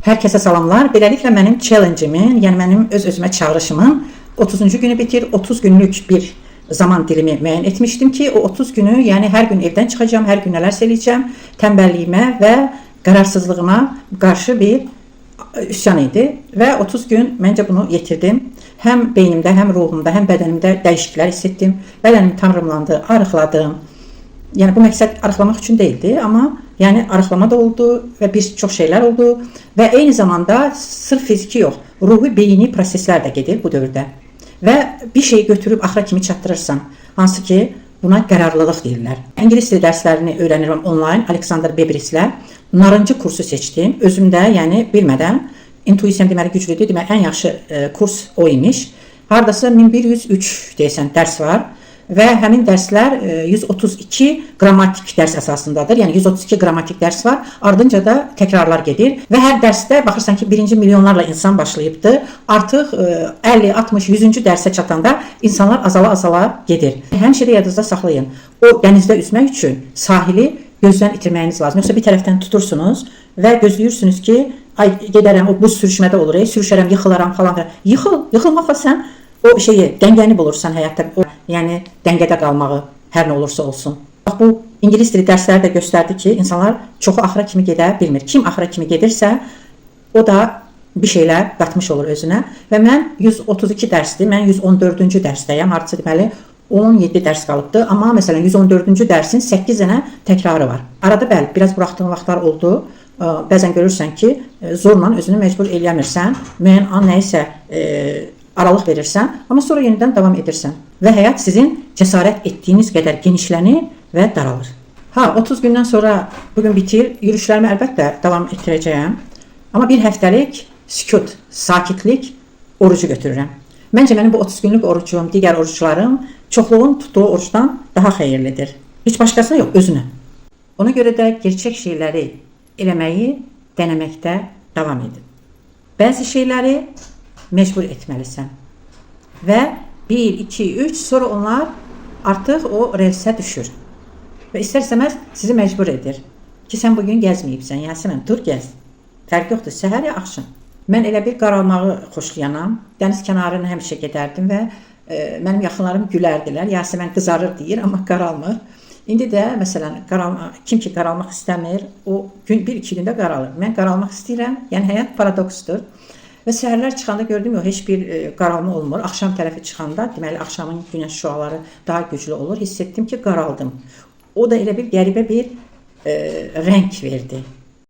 Herkese salamlar. Beləliklə mənim challenge'imin, yəni mənim öz-özümə çağırışımın 30-cu günü bitir. 30 günlük bir zaman dilimi müəyyən etmişdim ki, o 30 günü, yəni hər gün evdən çıxacağam, hər gün nələrsə eləyəcəm, tənbəlliyimə və qərarsızlığıma qarşı bir üsyan idi və 30 gün məncə bunu yetirdim. Həm beynimdə, həm ruhumda, həm bədənimdə dəyişikliklər hiss etdim. Bədənim tamrımlandı, arıqladım. Yəni bu məqsəd arıqlamaq üçün deyildi, amma yəni arıqlama da oldu və bir çox şeylər oldu və eyni zamanda sırf fiziki yox, ruhi, beyni proseslər də gedir bu dövrdə. Və bir şeyi götürüb axıra kimi çatdırırsan, hansı ki buna qərarlılıq deyirlər. İngilis dili dərslərini öyrənirəm onlayn, Aleksandr Bebrislə. Narıncı kursu seçdim. Özümdə, yəni bilmədən, intuisiyam deməli güclüdür, deməli ən yaxşı kurs o imiş. Hardasa 1103 deyəsən dərs var. Və həmin dərslər 132 qrammatik dərs əsasındadır. Yəni 132 qrammatik dərs var. Ardınca da təkrarlar gedir. Və hər dərsdə baxırsan ki, birinci milyonlarla insan başlayıbdır. Artıq 50, 60, 100-cü dərsə çatanda insanlar azala-azala gedir. Həmişə də yadınızda saxlayın. O dənizdə üzmək üçün sahili gözdən itirməyiniz lazım. Yoxsa bir tərəfdən tutursunuz və gözləyirsiniz ki, ay gedərəm, o buz sürüşmədə olur, sürüşərəm, yıxılaram falan. Yıxılmaqla sən o şeyi, dəngəni bulursan həyatda. Yəni dəngədə qalmağı hər nə olursa olsun. Bax bu ingilis dili dərsləri də göstərdi ki, insanlar çoxu axıra kimi gedə bilmir. Kim axıra kimi gedirsə, o da bir şeylər qatmış olur özünə. Və mən 132 dərsdir, mən 114-cü dərsdəyəm. Artıq deməli 17 dərs qalıbdı. Amma məsələn 114-cü dərsin 8 dənə təkrarı var. Arada bəli, biraz buraxdığım vaxtlar oldu. Bəzən görürsən ki, zorla özünü məcbur eləmirsən, müəyyən an nəyisə aralıq verirsən, amma sonra yenidən davam edirsən. Və həyat sizin cəsarət etdiyiniz qədər genişlənir və daralır. 30 gündən sonra bugün bitir, yürüyüşlərimi əlbəttə davam etdirəcəyəm. Amma bir həftəlik sükut, sakitlik orucu götürürəm. Məncə mənim bu 30 günlük orucum, digər oruçlarım çoxluğun tutduğu orucdan daha xeyirlidir. Heç başqasına yox, özünə. Ona görə də gerçək şeyləri eləməyi denəməkdə davam edin. Bəzi şeyləri mecbur etməlisən. Və 1, 2, 3 sonra onlar artıq o relsə düşür. Və istər-istəməz sizi məcbur edir ki, sən bugün gəzməyibsən, Yasemin, dur gəz. Fərq yoxdur, səhər ya axşam. Mən elə bir qaralmağı xoşlayanam. Dəniz kənarına həmişə gedərdim və mənim yaxınlarım gülərdilər. Yasemin qızarır deyir, amma qaralmır. İndi də məsələn, kim ki qaralmaq istəmir, o gün 1-2 gündə qaralır. Mən qaralmaq istəyirəm, yəni həyat paradoksdur. Və səhərlər çıxanda gördüm, yox, heç bir qaralma olmur. Axşam tərəfi çıxanda, deməli, axşamın günəş şüaları daha güclü olur. Hiss etdim ki, qaraldım. O da elə bir qəribə bir rəng verdi.